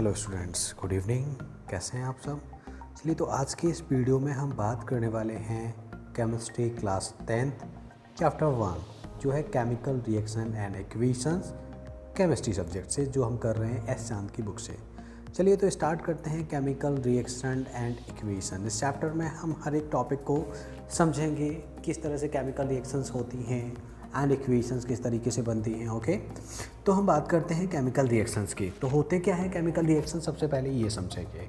Hello students, good evening. कैसे हैं आप सब? चलिए, तो आज की इस वीडियो में हम बात करने वाले हैं केमिस्ट्री क्लास 10th चैप्टर 1 जो है chemical reaction and equations, chemistry subject से, जो हम कर रहे हैं एस चांद की बुक से। चलिए तो स्टार्ट करते हैं केमिकल रिएक्शन एंड इक्वेशन। इस चैप्टर में हम हर एक टॉपिक को समझेंगे, किस तरह से केमिकल रिएक्शंस होती हैं एंड इक्वेशंस किस तरीके से बनती हैं। ओके, तो हम बात करते हैं केमिकल रिएक्शंस की। तो होते क्या है केमिकल रिएक्शन, सबसे पहले ये समझेंगे।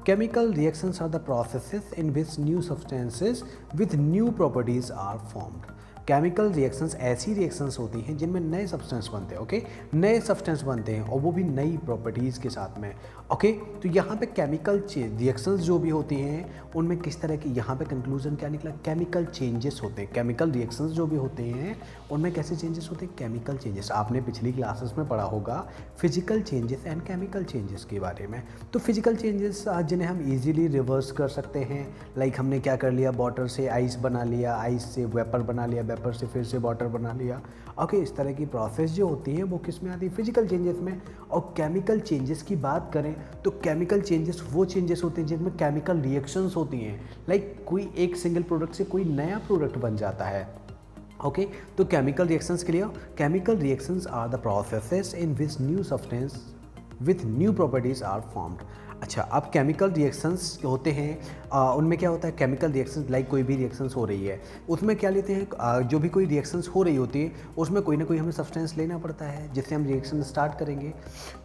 Chemical reactions are the processes in which new substances with new properties are formed. Chemical reactions ऐसी रिएक्शंस होती हैं जिनमें नए सब्सटेंस बनते हैं। ओके, नए सब्सटेंस बनते हैं और वो भी नई प्रॉपर्टीज़ के साथ में। ओके, तो यहाँ पे केमिकल रिएक्शंस जो भी होती हैं उनमें किस तरह की, यहाँ पे कंक्लूजन क्या निकला, केमिकल चेंजेस होते हैं। केमिकल रिएक्शंस जो भी होते हैं उनमें कैसे चेंजेस होते हैं, केमिकल चेंजेस। आपने पिछली क्लासेस में पढ़ा होगा physical changes and chemical changes के बारे में। तो फिजिकल चेंजेस जिन्हें हम इजीली रिवर्स कर सकते हैं, लाइक हमने क्या कर लिया, वाटर से आइस बना लिया, आइस से वेपर बना लिया, वेपर से फिर से वाटर बना लिया। ओके, इस तरह की प्रोसेस जो होती है वो किस में आती है, फिजिकल चेंजेस में। और केमिकल चेंजेस की बात करें तो केमिकल चेंजेस वो चेंजेस होते हैं जिनमें केमिकल रिएक्शंस होती हैं, लाइक कोई एक सिंगल प्रोडक्ट से कोई नया प्रोडक्ट बन जाता है। ओके, तो केमिकल रिएक्शंस के लिए, chemical reactions are the processes in which new substance with new properties are formed. अच्छा, अब केमिकल रिएक्शंस होते हैं, उनमें क्या होता है, केमिकल रिएक्शंस लाइक कोई भी रिएक्शंस हो रही है उसमें क्या लेते हैं, जो भी कोई रिएक्शंस हो रही होती है उसमें कोई ना कोई हमें सब्सटेंस लेना पड़ता है जिससे हम रिएक्शन स्टार्ट करेंगे।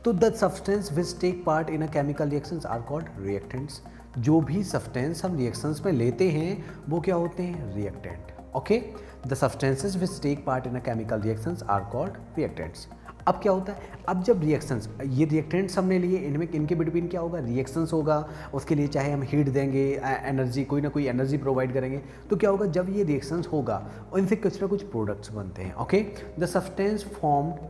तो the substance which take part in a chemical reactions are called reactants. जो भी सब्सटेंस हम रिएक्शंस में लेते हैं वो क्या होते हैं, reactant. Okay, the substances which take part in a chemical reactions are called reactants. अब क्या होता है, अब जब रिएक्शंस, ये रिएक्टेंट्स हमने लिए, इनमें इनके बिटवीन क्या होगा, रिएक्शंस होगा। उसके लिए चाहे हम हीट देंगे, एनर्जी, कोई ना कोई एनर्जी प्रोवाइड करेंगे, तो क्या होगा, जब ये रिएक्शंस होगा इनसे कुछ ना कुछ प्रोडक्ट्स बनते हैं। Okay, the substance formed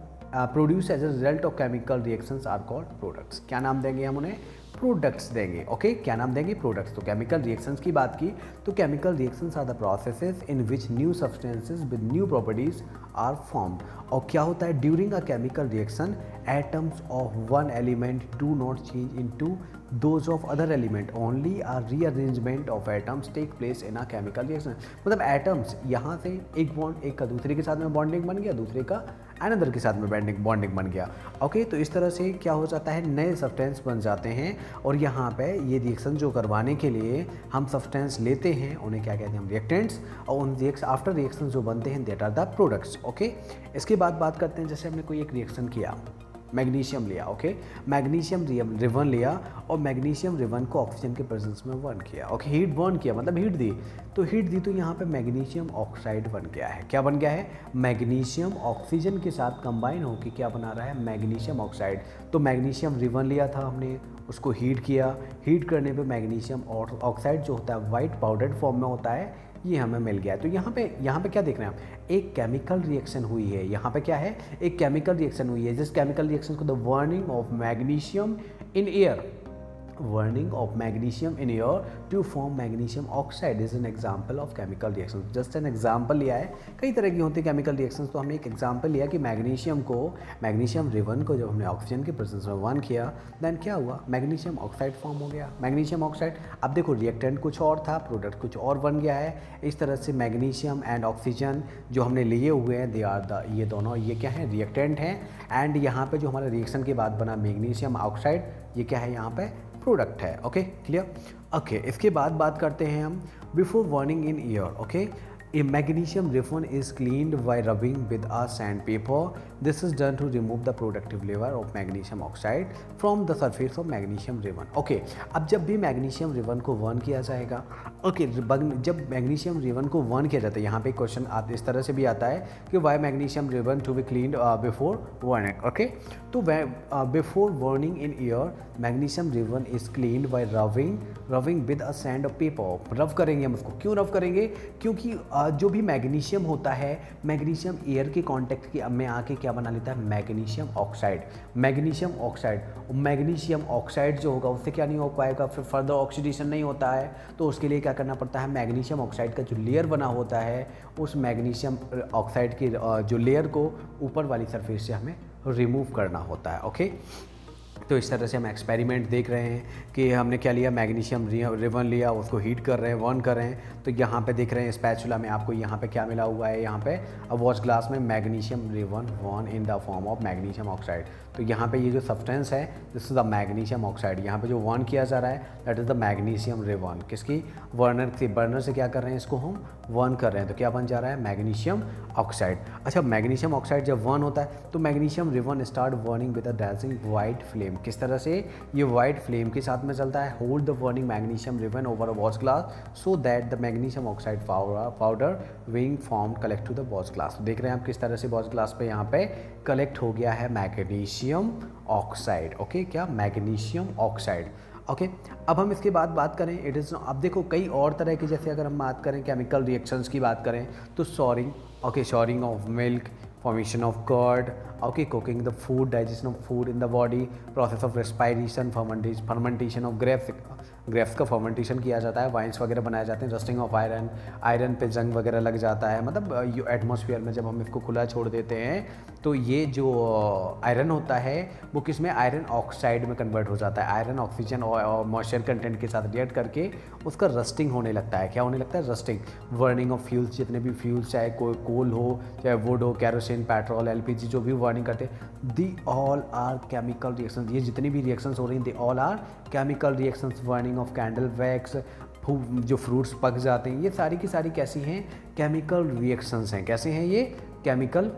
produce as a result of chemical reactions are called products. क्या नाम देंगे हम उन्हें, प्रोडक्ट्स देंगे। ओके, क्या नाम देंगे, प्रोडक्ट्स। तो केमिकल रिएक्शंस की बात की तो chemical reactions are the processes in which new substances with new properties are formed. और क्या होता है, during a chemical reaction atoms of one element do not change into those of other element, only a rearrangement of atoms take place in a chemical reaction. मतलब atoms यहाँ से एक bond, एक का दूसरे के साथ में बॉन्डिंग बन गया, दूसरे का अनदर के साथ में बॉन्डिंग बन गया। ओके, तो इस तरह से क्या हो जाता है, नए सब्सटेंस बन जाते हैं। और यहाँ पे ये रिएक्शन जो करवाने के लिए हम सब्सटेंस लेते हैं उन्हें क्या कहते हैं, हम रिएक्टेंट्स। और उन आफ्टर रिएक्शन जो बनते हैं that are the products. Okay, इसके बाद बात करते हैं, जैसे हमने कोई एक रिएक्शन किया, मैग्नीशियम लिया। ओके, मैग्नीशियम रिवन लिया और मैग्नीशियम रिवन को ऑक्सीजन के प्रेजेंस में बर्न किया। ओके, हीट बर्न किया मतलब हीट दी, तो हीट दी तो यहाँ पे मैग्नीशियम ऑक्साइड बन गया है। क्या बन गया है, मैग्नीशियम ऑक्सीजन के साथ कंबाइन होकर क्या बना रहा है, मैग्नीशियम ऑक्साइड। तो मैग्नीशियम रिवन लिया था हमने, उसको हीट किया, हीट करने पे मैग्नीशियम ऑक्साइड जो होता है वाइट पाउडर्ड फॉर्म में होता है, ये हमें मिल गया है। तो यहाँ पे क्या देख रहे हैं हम, एक केमिकल रिएक्शन हुई है। यहाँ पे क्या है, एक केमिकल रिएक्शन हुई है। जिस केमिकल रिएक्शन को the burning of magnesium in air, burning of magnesium in air to form magnesium oxide is an example of chemical reaction। just an example लिया है, कई तरह की होती है केमिकल रिएक्शंस, तो हमने एक एग्जांपल लिया कि मैग्नीशियम रिवन को जब हमने ऑक्सीजन के प्रेजेंस में बर्न किया, देन क्या हुआ, मैग्नीशियम ऑक्साइड फॉर्म हो गया। मैग्नीशियम ऑक्साइड, अब देखो रिएक्टेंट कुछ और था, प्रोडक्ट कुछ और बन गया है। इस तरह से मैग्नीशियम एंड ऑक्सीजन जो हमने लिए हुए हैं, दे आर द, ये दोनों ये क्या है, रिएक्टेंट हैं। एंड यहाँ पे जो हमारा रिएक्शन के बाद बना मैग्नीशियम ऑक्साइड, ये क्या है, यहाँ पे प्रोडक्ट है। Okay, clear. ओके, इसके बाद बात करते हैं हम before burning in air. Okay, A magnesium ribbon is cleaned by rubbing with a sandpaper. This is done to remove the productive layer of magnesium oxide from the surface of magnesium ribbon. Okay, अब जब भी magnesium ribbon को burn किया जाएगा, okay, जब magnesium ribbon को burn किया जाता है, यहाँ पे क्वेश्चन इस तरह से भी आता है कि why magnesium ribbon to be cleaned before burning. Okay, तो before burning in air magnesium ribbon is cleaned by rubbing with a sand of paper. Rub करेंगे हम उसको, क्यों रब करेंगे, क्योंकि जो भी मैग्नीशियम होता है, मैग्नीशियम एयर के कांटेक्ट में आके क्या बना लेता है, मैग्नीशियम ऑक्साइड। मैग्नीशियम ऑक्साइड जो होगा उससे क्या नहीं हो पाएगा, फिर फर्दर ऑक्सीडेशन नहीं होता है, तो उसके लिए क्या करना पड़ता है, मैग्नीशियम ऑक्साइड का जो लेयर बना होता है, उस मैग्नीशियम ऑक्साइड की जो लेयर को ऊपर वाली सरफेस से हमें रिमूव करना होता है। ओके, तो इस तरह से हम एक्सपेरिमेंट देख रहे हैं कि हमने क्या लिया, मैग्नीशियम रिवन लिया, उसको हीट कर रहे हैं, बर्न कर रहे हैं। तो यहाँ पे देख रहे हैं स्पैचुला में आपको यहाँ पे क्या मिला हुआ है, यहाँ पे वॉच ग्लास में magnesium ribbon burn in the form of magnesium oxide. तो यहाँ पे ये जो सब्सटेंस है this is the magnesium oxide, यहाँ पे जो बर्न किया जा रहा है that is the magnesium ribbon. किसकी, बर्नर से क्या कर रहे हैं, इसको हम बर्न कर रहे हैं। तो क्या बन जा रहा है, मैग्नीशियम ऑक्साइड। अच्छा, मैग्नीशियम ऑक्साइड जब बर्न होता है तो magnesium ribbon start burning with a dancing white flame. किस तरह से, ये वाइट फ्लेम के साथ में चलता है। Hold the burning magnesium ribbon over a watch glass so that the magnesium oxide powder being form collect to the watch glass. तो देख रहे हैं आप किस तरह से वॉच ग्लास पे यहाँ पे कलेक्ट हो गया है मैग्नीशियम ऑक्साइड। ओके, क्या, मैग्नीशियम ऑक्साइड। ओके, अब हम इसके बाद बात करें, इट इज़, अब देखो कई और तरह की, जैसे अगर हम बात करें केमिकल रिएक्शंस की बात करें तो soaring, okay, soaring of milk, formation of curd, okay, cooking the food, digestion of food in the body, process of respiration, fermentation of grapes का फर्मेंटेशन किया जाता है, वाइन्स वगैरह बनाए जाते हैं, रस्टिंग ऑफ आयरन पे जंग वगैरह लग जाता है। मतलब एटमॉस्फेयर में जब हम इसको खुला छोड़ देते हैं तो ये जो आयरन होता है वो किस में, आयरन ऑक्साइड में कन्वर्ट हो जाता है। आयरन ऑक्सीजन और मॉइस्चर कंटेंट के साथ रिएक्ट करके उसका रस्टिंग होने लगता है। क्या होने लगता है, रस्टिंग। बर्निंग ऑफ फ्यूल्स, जितने भी फ्यूल्स, चाहे कोई कोल हो, चाहे वुड हो, कैरोसिन, पेट्रोल, एलपीजी, जो भी बर्निंग करते हैं, they all are chemical reactions. ये जितनी भी रिएक्शंस हो रही हैं they all are chemical reactions. Burning of candle wax, जो फ्रूट्स पक जाते हैं, ये सारी की सारी कैसी हैं, केमिकल रिएक्शंस हैं। कैसे हैं ये, केमिकल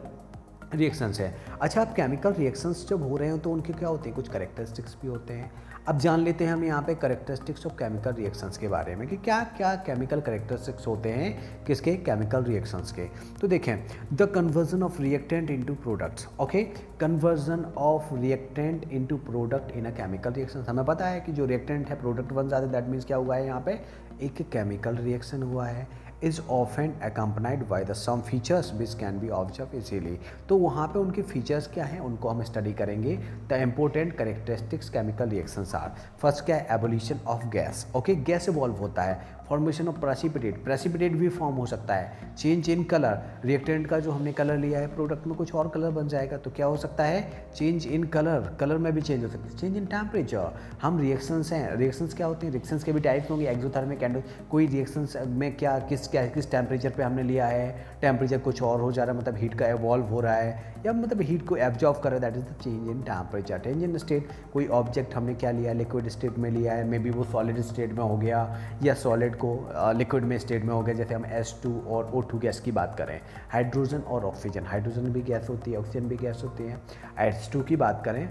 रिएक्शंस है। अच्छा, अब केमिकल रिएक्शंस जब हो रहे हैं तो उनके क्या होते हैं, कुछ कैरेक्टरिस्टिक्स भी होते हैं। अब जान लेते हैं हम यहाँ पे कैरेक्टरिस्टिक्स ऑफ केमिकल रिएक्शंस के बारे में कि क्या क्या केमिकल कैरेक्टरिस्टिक्स होते हैं किसके, केमिकल रिएक्शंस के। तो देखें, the conversion of reactant into products. Okay, conversion of reactant into product in a chemical reaction. हमें पता है कि जो रिएक्टेंट है प्रोडक्ट बन जाते हैं, दैट मीन्स क्या हुआ है, यहाँ पे एक केमिकल रिएक्शन हुआ है। Is often accompanied by the some features which can be observed easily। तो वहाँ पे उनके फीचर्स क्या हैं उनको हम स्टडी करेंगे। The important characteristics chemical reactions are, first क्या है, evolution of gas. Okay, gas evolve होता है। फॉर्मेशन ऑफ प्रेसिपिटेट, प्रेसिपिटेट भी फॉर्म हो सकता है। चेंज इन कलर, रिएक्टेंट का जो हमने कलर लिया है प्रोडक्ट में कुछ और कलर बन जाएगा तो क्या हो सकता है, चेंज इन कलर, कलर में भी चेंज हो सकता है। चेंज इन टेम्परेचर, हम रिएक्शंस हैं, रिएक्शंस क्या होते हैं, रिएक्शंस के भी टाइप्स होंगे, एक्सोथर्मिक एंड, कोई रिएक्शंस में क्या किस टेम्परेचर पे हमने लिया है, टेम्परेचर कुछ और हो जा रहा है, मतलब हीट का एवॉल्व हो रहा है या मतलब हीट को एब्जॉर्व कर रहा है, that is the change in temperature. Change in state, कोई ऑब्जेक्ट हमने क्या लिया, लिक्विड स्टेट में लिया है, मे बी वो सॉलिड स्टेट में हो गया या सॉलिड को लिक्विड में स्टेट में हो गया। जैसे हम H2 और O2 गैस की बात करें, हाइड्रोजन और ऑक्सीजन, हाइड्रोजन भी गैस होती है, ऑक्सीजन भी गैस होती है। H2 की बात करें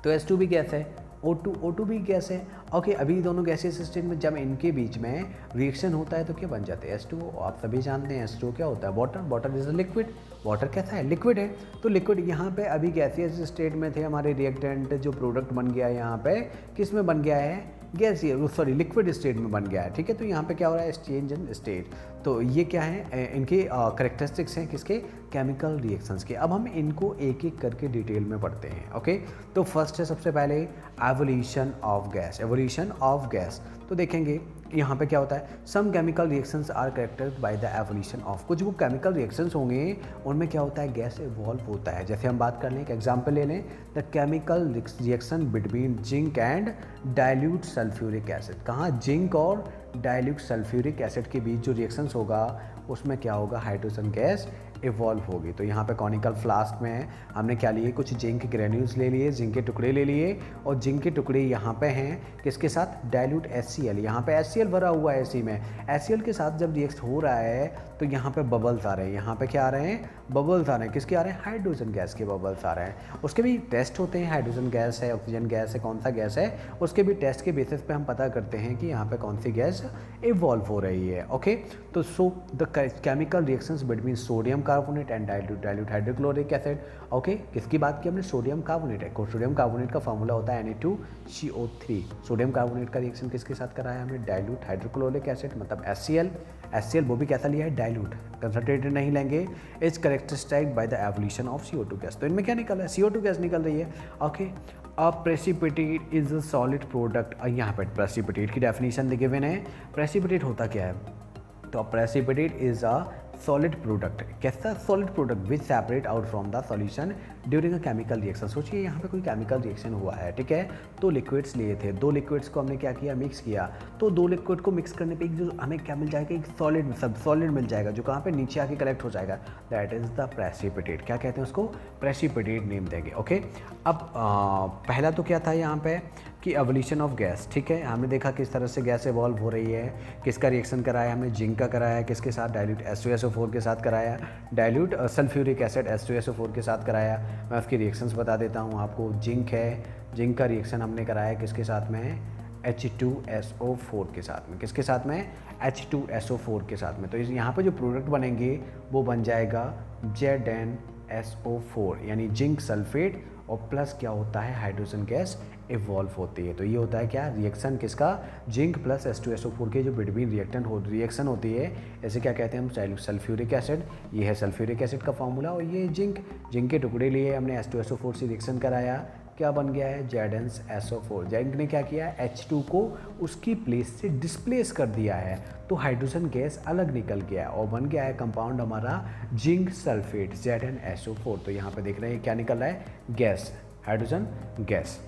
तो H2 भी गैस है, O2 भी गैस है। ओके, अभी दोनों गैसेस स्टेट में जब इनके बीच में रिएक्शन होता है तो क्या बन जाते हैं, H2O। आप सभी जानते हैं H2O क्या होता है, water. Water is a liquid, water कैसा है, लिक्विड है। तो लिक्विड यहाँ पे अभी गैसियस स्टेट में थे हमारे रिएक्टेंट, जो प्रोडक्ट बन गया है यहाँ पे किस में बन गया है, गैसियस, सॉरी लिक्विड स्टेट में बन गया है। ठीक है, तो यहाँ पे क्या हो रहा है, चेंज इन स्टेट। तो ये क्या है, इनके कैरेक्टरिस्टिक्स हैं किसके, केमिकल रिएक्शंस के। अब हम इनको एक एक करके डिटेल में पढ़ते हैं। ओके, तो फर्स्ट है सबसे पहले evolution of gas, evolution of gas. तो देखेंगे यहाँ पे क्या होता है, some chemical reactions are characterized by the evolution of, कुछ वो केमिकल रिएक्शंस होंगे उनमें क्या होता है, गैस इवॉल्व होता है। जैसे हम बात कर लें, एक एग्जांपल ले लें, the chemical reaction between zinc and dilute sulphuric acid. कहाँ, जिंक और डाइल्यूट सल्फ्यूरिक एसिड के बीच जो रिएक्शंस होगा उसमें क्या होगा, हाइड्रोजन गैस इवॉल्व होगी। तो यहाँ पे कॉनिकल फ्लास्क में हमने क्या लिए, कुछ जिंक के ग्रेन्यूल्स ले लिए, जिंक के टुकड़े ले लिए, और जिंक के टुकड़े यहाँ पे हैं किसके साथ, डाइल्यूट HCl। यहाँ पे HCl भरा हुआ है इसी में, HCl के साथ जब रिएक्ट हो रहा है तो यहाँ पे बबल्स आ रहे हैं, यहाँ पे क्या आ रहे हैं, बबल्स आ रहे हैं। किसके आ रहे हैं, हाइड्रोजन गैस के बबल्स आ रहे हैं। उसके भी टेस्ट होते हैं, हाइड्रोजन गैस है, ऑक्सीजन गैस है, कौन सा गैस है, उसके भी टेस्ट के बेसिस पे हम पता करते हैं कि यहाँ पे कौन सी गैस इवॉल्व हो रही है। ओके, तो so the chemical reactions between sodium carbonate and dilute hydrochloric acid. Okay, किसकी बात की हमने, सोडियम कार्बोनेट है। सोडियम कार्बोनेट का फॉर्मूला होता है Na2CO3। सोडियम कार्बोनेट का रिएक्शन किसके साथ कराया हमने, डाइल्यूट हाइड्रोक्लोरिक एसिड, मतलब HCl वो भी कैसा लिया है, डाइल्यूट, कंसंट्रेटेड नहीं लेंगे। Is characterized by the evolution of CO2 gas. तो इनमें क्या निकल रहा है, CO2 गैस निकल रही है। Okay, a precipitate is a solid product. यहाँ पर प्रेसिपिटेट की डेफिनेशन गिवन है। प्रेसिपिटेट होता क्या है, तो precipitate is a solid product, कैसा solid product which separate out from the solution during a chemical reaction. सोचिए यहाँ पे कोई केमिकल रिएक्शन हुआ है, ठीक है, तो लिक्विड्स लिए थे, दो लिक्विड्स को हमने क्या किया, मिक्स किया, तो दो लिक्विड को मिक्स करने पे एक जो हमें क्या मिल जाएगा, एक सॉलिड सब सॉलिड मिल जाएगा जो कहाँ पे नीचे आके कलेक्ट हो जाएगा, दैट इज़ द प्रेसिपिटेट। क्या कहते हैं उसको, प्रेसिपिटेट नेम देंगे। ओके, अब पहला तो क्या था यहाँ पे कि एवोल्यूशन ऑफ गैस, ठीक है, हमने देखा किस तरह से गैस इवॉल्व हो रही है, किसका रिएक्शन कराया हमने, जिंक का कराया, किसके साथ, डाइल्यूट H2SO4 के साथ कराया, डाइल्यूट सल्फ्यूरिक एसिड H2SO4 के साथ कराया। मैं उसकी रिएक्शंस बता देता हूँ आपको। जिंक है, जिंक का रिएक्शन हमने कराया किसके साथ में, H2SO4 के साथ में, किसके साथ में, H2SO4 के साथ में। तो यहाँ पे जो प्रोडक्ट बनेंगे वो बन जाएगा ZnSO4 यानी जिंक सल्फेट, और प्लस क्या होता है, हाइड्रोजन गैस इवॉल्व होती है। तो ये होता है क्या, रिएक्शन किसका, जिंक प्लस H2SO4 के जो बिटवीन रिएक्शन होती है, ऐसे क्या कहते हैं हम, सल्फ्यूरिक एसिड। ये है सल्फ्यूरिक एसिड का फॉर्मूला, और ये जिंक के टुकड़े लिए हमने H2SO4 से रिएक्शन कराया, क्या बन गया है, ZnSO4। जिंक ने क्या किया, H2 को उसकी प्लेस से डिस्प्लेस कर दिया है, तो हाइड्रोजन गैस अलग निकल गया और बन गया है कंपाउंड हमारा जिंक सल्फेट ZnSO4। तो यहाँ पे देख रहे हैं क्या निकल रहा है, gas, hydrogen gas.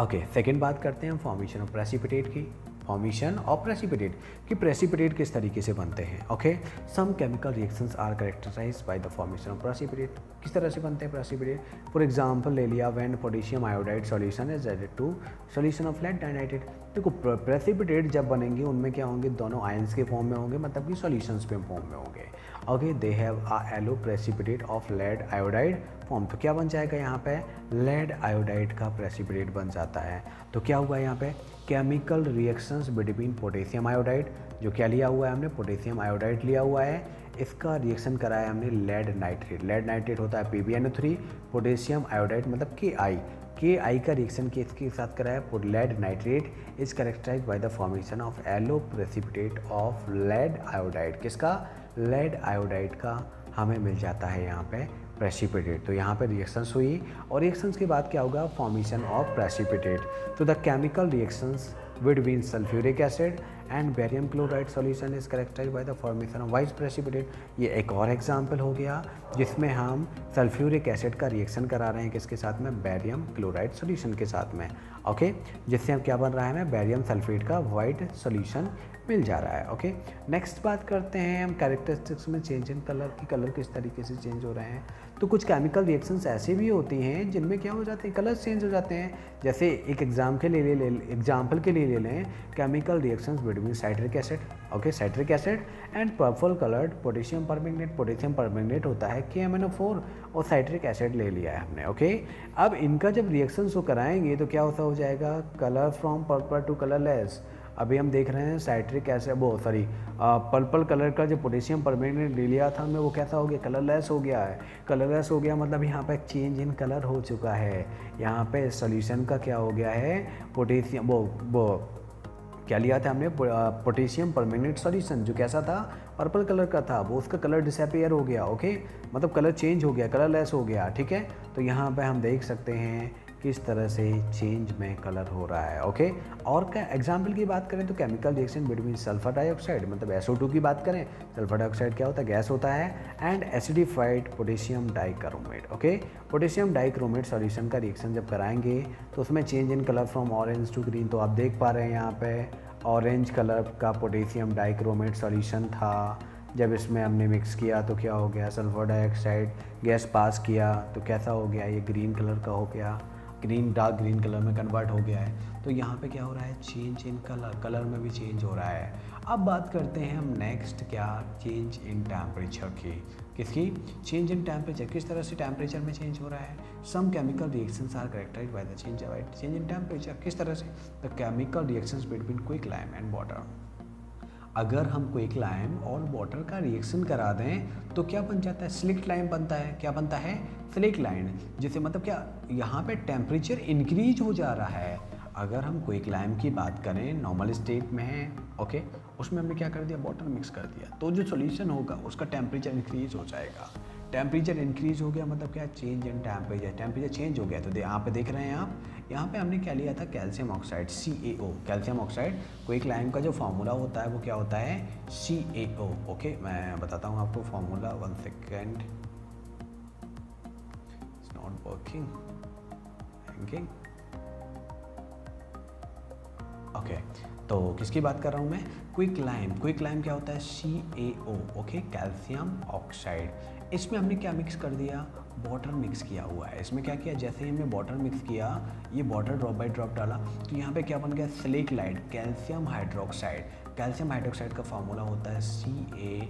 Okay, second बात करते हैं हम फॉर्मेशन ऑफ प्रेसिपिटेट की। फॉर्मेशन ऑफ प्रेसिपिटेट कि प्रेसिपिटेट किस तरीके से बनते हैं। Okay, some chemical reactions are characterized by the formation of precipitate. किस तरह से बनते हैं प्रेसिपिटेट, फॉर एग्जांपल ले लिया, when potassium iodide solution is added to solution of lead nitrate. देखो प्रेसिपिटेट जब बनेंगे उनमें क्या होंगे, दोनों आयंस के फॉर्म में होंगे, मतलब कि सॉल्यूशंस के फॉर्म में होंगे। Okay, they have a yellow precipitate of lead iodide form. तो क्या बन जाएगा यहाँ पे, लेड आयोडाइड का प्रेसिपिटेट बन जाता है। तो क्या हुआ यहाँ पे, chemical reactions between potassium iodide, जो क्या लिया हुआ है हमने, पोटेशियम आयोडाइड लिया हुआ है, इसका रिएक्शन कराया हमने लेड नाइट्रेट। लेड नाइट्रेट होता है PbNO3, पोटेशियम आयोडाइड मतलब Ki का रिएक्शन किसके साथ कराया, lead nitrate is characterized by the formation of yellow precipitate of lead iodide. किसका, लेड आयोडाइड का हमें मिल जाता है यहाँ पे प्रेसिपिटेट। तो यहाँ पे रिएक्शंस हुई, और रिएक्शंस के बाद क्या होगा, फॉर्मेशन ऑफ प्रेसिपिटेट। तो the chemical reactions between sulfuric acid and barium chloride solution is characterized by the formation of white precipitate। ये एक और एग्जाम्पल हो गया जिसमें हम सल्फ्यूरिक एसिड का रिएक्शन करा रहे हैं किसके साथ में, बैरियम क्लोराइड सॉल्यूशन के साथ में। ओके, जिससे हम क्या बन रहा है, हमें बैरियम सल्फेट का वाइट सॉल्यूशन मिल जा रहा है। ओके, नेक्स्ट बात करते हैं हम कैरेक्टरिस्टिक्स में चेंज इन कलर की, कलर किस तरीके से चेंज हो रहे हैं। तो कुछ केमिकल रिएक्शंस ऐसे भी होती हैं जिनमें क्या हो जाते हैं, कलर्स चेंज हो जाते हैं। जैसे एक एग्जाम्पल के लिए ले लें, chemical reactions between citric acid, okay, citric acid and purple coloured potassium permanganate. Potassium permanganate होता है KMnO4, और साइट्रिक एसिड ले लिया है हमने। ओके, अब इनका जब रिएक्शंस को कराएंगे तो क्या होता हो जाएगा, colour from purple to colourless. अभी हम देख रहे हैं साइट्रिक एसिड पर्पल कलर का जो पोटेशियम परमैंगनेट ले लिया था हमें, वो कैसा हो गया, कलरलेस हो गया है। कलरलेस हो गया मतलब यहाँ पे चेंज इन कलर हो चुका है। यहाँ पे सॉल्यूशन का क्या हो गया है, पोटेशियम क्या लिया था हमने, पोटेशियम परमैंगनेट सॉल्यूशन जो कैसा था, पर्पल कलर का था, वो उसका कलर डिसअपीयर हो गया। ओके, मतलब कलर चेंज हो गया, कलरलेस हो गया। ठीक है, तो यहाँ पे हम देख सकते हैं किस तरह से चेंज में कलर हो रहा है। ओके, और क्या एग्जाम्पल की बात करें तो chemical reaction between sulphur dioxide मतलब SO2 की बात करें, सल्फर डाइऑक्साइड क्या होता है, गैस होता है, and acidified potassium dichromate. Okay, potassium dichromate solution का रिएक्शन जब कराएंगे तो उसमें change in colour from orange to green. तो आप देख पा रहे हैं यहाँ पे ऑरेंज कलर का पोटेशियम डाइक्रोमेट सॉल्यूशन था, जब इसमें हमने मिक्स किया तो क्या हो गया, सल्फर डाइऑक्साइड गैस पास किया तो कैसा हो गया, ये ग्रीन कलर का हो गया, डार्क ग्रीन कलर में कन्वर्ट हो गया है। तो यहाँ पे क्या हो रहा है, चेंज इन कलर में भी चेंज हो रहा है। अब बात करते हैं हम नेक्स्ट क्या, चेंज इन टेम्परेचर की। किसकी, चेंज इन टेम्परेचर, किस तरह से टेम्परेचर में चेंज हो रहा है। Some chemical reactions are characterized by the change in temperature. किस तरह से, the chemical reactions between quicklime and water. अगर हम क्विकलाइम और वाटर का रिएक्शन करा दें तो क्या बन जाता है, स्लिक्लाइम बनता है। क्या बनता है, स्लिक्लाइम, जिसे मतलब क्या, यहाँ पे टेम्परेचर इंक्रीज हो जा रहा है। अगर हम क्विकलाइम की बात करें, नॉर्मल स्टेट में है, ओके, उसमें हमने क्या कर दिया, वाटर मिक्स कर दिया, तो जो सॉल्यूशन होगा उसका टेम्परेचर इंक्रीज हो जाएगा। टेम्परेचर इंक्रीज हो गया मतलब क्या, change in temperature, temperature change हो गया। तो यहाँ पे देख रहे हैं आप, यहाँ पे हमने क्या लिया था, calcium oxide CaO। Calcium oxide quick lime का जो फार्मूला होता है वो क्या होता है, CaO। ओके, मैं बताता हूँ आपको formula, 1 second, it's not working. Okay, तो किसकी बात कर रहा हूँ मैं, क्विक लाइम। क्विक लाइम क्या होता है, CaO। Okay, calcium oxide. इसमें हमने क्या मिक्स कर दिया, वाटर मिक्स किया हुआ है। इसमें क्या किया, जैसे ही हमने वाटर मिक्स किया, ये वाटर ड्रॉप बाय ड्रॉप डाला, तो यहाँ पे क्या बन गया, सिलिकलाइड, कैल्शियम हाइड्रोक्साइड। कैल्शियम हाइड्रोक्साइड का फार्मूला होता है CaOH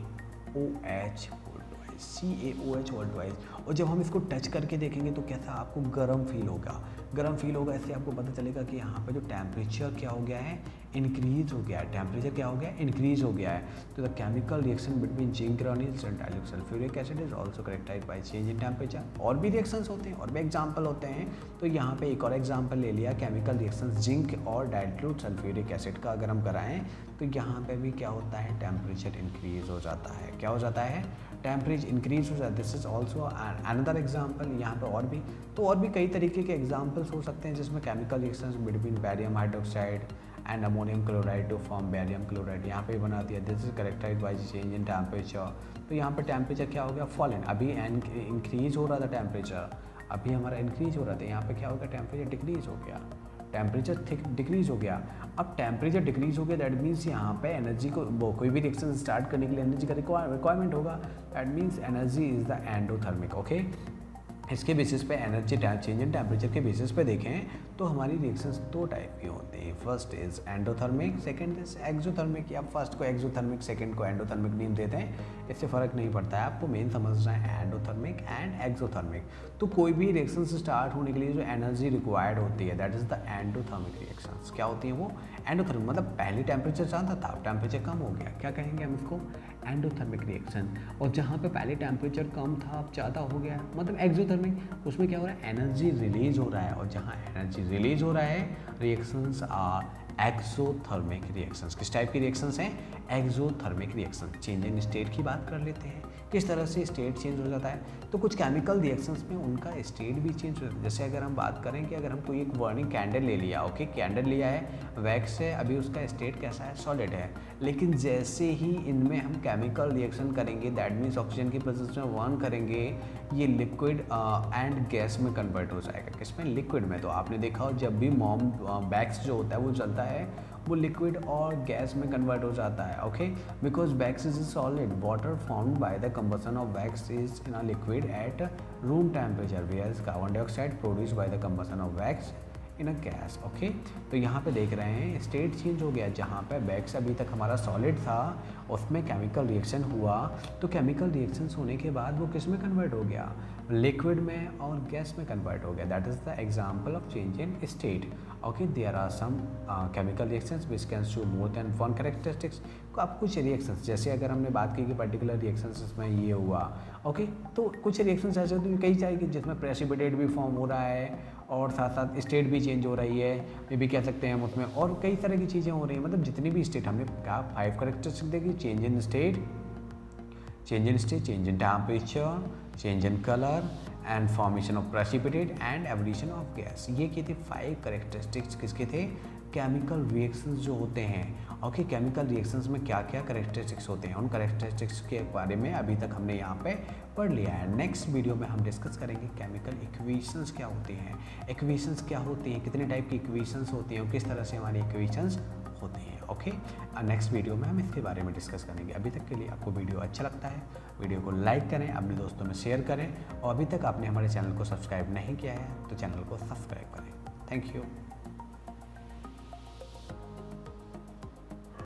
वर्ल्ड वाइज। और जब हम इसको टच करके देखेंगे तो कैसा आपको गर्म फील होगा, गर्म फील होगा। इससे आपको पता चलेगा कि यहाँ पे जो टेम्परेचर क्या हो गया है, इंक्रीज हो गया है। टेम्परेचर क्या हो गया है, इंक्रीज हो गया है। तो the chemical reaction between zinc granules and dilute sulphuric acid is also characterized by change in temperature. और भी रिएक्शंस होते हैं, और भी एग्जांपल होते हैं। तो यहाँ पे एक और एग्जांपल ले लिया, केमिकल रिएक्शंस जिंक और डाइल्यूट सल्फ्यूरिक एसिड का अगर हम कराएं तो यहाँ पे भी क्या होता है, टेम्परेचर इंक्रीज हो जाता है। क्या हो जाता है, टेम्परेचर इंक्रीज हो जाता है। This is also another example. यहाँ पे और भी, तो और भी कई तरीके के एग्जाम्पल्स हो सकते हैं जिसमें chemical reactions between barium hydroxide and ammonium chloride to form barium chloride. यहाँ पे बना दिया, this is characterized by change in temperature. तो यहाँ पे टेम्परेचर क्या हो गया, फॉलन। अभी इंक्रीज हो रहा था टेम्परेचर, अभी हमारा इंक्रीज हो रहा था, यहाँ पे क्या हो गया, टेम्परेचर डिक्रीज हो गया, टेम्परेचर डिक्रीज हो गया। अब टेम्परेचर डिक्रीज हो गया, दैट मीन्स यहाँ पे एनर्जी को, कोई भी रिएक्शन स्टार्ट करने के लिए एनर्जी का रिक्वायरमेंट होगा। That means energy is the endothermic. Okay, इसके बेसिस पे एनर्जी चेंज इन टेम्परेचर के बेसिस पे देखें तो हमारी रिएक्शंस दो टाइप की होती हैं। First is endothermic, second is exothermic. या फर्स्ट को एक्सोथर्मिक, सेकंड को एंडोथर्मिक नेम देते हैं, इससे फ़र्क नहीं पड़ता है, आपको मेन समझना है एंडोथर्मिक एंड एक्सोथर्मिक। तो कोई भी रिएक्शन स्टार्ट होने के लिए जो एनर्जी रिक्वायर्ड होती है that is the endothermic reactions. क्या होती हैं वो, एंडोथर्मिक, मतलब पहले टेम्परेचर ज़्यादा था, अब टेम्परेचर कम हो गया, क्या कहेंगे हम इसको, एंडोथर्मिक रिएक्शन। और जहाँ पे पहले टेम्परेचर कम था अब ज़्यादा हो गया, मतलब एक्सोथर्मिक। उसमें क्या हो रहा है, एनर्जी रिलीज हो रहा है, और जहाँ एनर्जी रिलीज हो रहा है, रिएक्शंस आर एक्सोथर्मिक रिएक्शंस। किस टाइप की रिएक्शंस हैं, exothermic reaction. Change in state की बात कर लेते हैं, किस तरह से स्टेट चेंज हो जाता है। तो कुछ केमिकल रिएक्शंस में उनका स्टेट भी चेंज हो जाता है। जैसे अगर हम बात करें कि अगर हम कोई एक बर्निंग कैंडल ले लिया, ओके, कैंडल लिया है, वैक्स है, अभी उसका स्टेट कैसा है, सॉलिड है। लेकिन जैसे ही इनमें हम केमिकल रिएक्शन करेंगे, दैट मीन्स ऑक्सीजन की प्रेजेंस में बर्न करेंगे, ये लिक्विड एंड गैस में कन्वर्ट हो जाएगा। किसमें, लिक्विड में। तो आपने देखा हो जब भी वैक्स जो होता है वो जलता है, वो लिक्विड और गैस में कन्वर्ट हो जाता है। Okay, because wax is solid, water formed by the combustion of wax is in a liquid at room temperature, where carbon dioxide produce by the combustion of wax in a gas. Okay, तो यहाँ पे देख रहे हैं state change हो गया। जहाँ पे वैक्स अभी तक हमारा सॉलिड था, उसमें केमिकल रिएक्शन हुआ, तो केमिकल रिएक्शंस होने के बाद वो किस में कन्वर्ट हो गया, लिक्विड में और गैस में कन्वर्ट हो गया। That is the example of change in state. Okay, there are some chemical reactions which can show more than one characteristics. तो अब कुछ रिएक्शंस, जैसे अगर हमने बात की कि पर्टिकुलर रिएक्शंस इसमें ये हुआ, ओके, तो कुछ रिएक्शंस ऐसे होते हैं कई सारे जिसमें प्रेसिपिटेट भी फॉर्म हो रहा है और साथ साथ स्टेट भी चेंज हो रही है, ये भी कह सकते हैं हम उसमें, और कई तरह की चीज़ें हो रही हैं। मतलब जितनी भी स्टेट हमने कहा 5 कैरेक्टरिस्टिक देखी, change in state, change in temperature, change in colour and formation of precipitate and evolution of gas. ये क्या थे, 5 कैरेक्टरिस्टिक्स किसके थे, केमिकल रिएक्शंस जो होते हैं। ओके, केमिकल रिएक्शंस में क्या क्या कैरेक्टरिस्टिक्स होते हैं, उन कैरेक्टरिस्टिक्स के बारे में अभी तक हमने यहाँ पे पढ़ लिया है। नेक्स्ट वीडियो में हम डिस्कस करेंगे केमिकल इक्वेशंस क्या होती हैं, इक्वेशंस क्या होती हैं, कितने टाइप की इक्वेशंस होती हैं और किस तरह से हमारी इक्वेशंस होती हैं। ओके, नेक्स्ट वीडियो में हम इसके बारे में डिस्कस करेंगे। अभी तक के लिए आपको वीडियो अच्छा लगता है, वीडियो को लाइक करें, अपने दोस्तों में शेयर करें, और अभी तक आपने हमारे चैनल को सब्सक्राइब नहीं किया है तो चैनल को सब्सक्राइब करें। Thank you.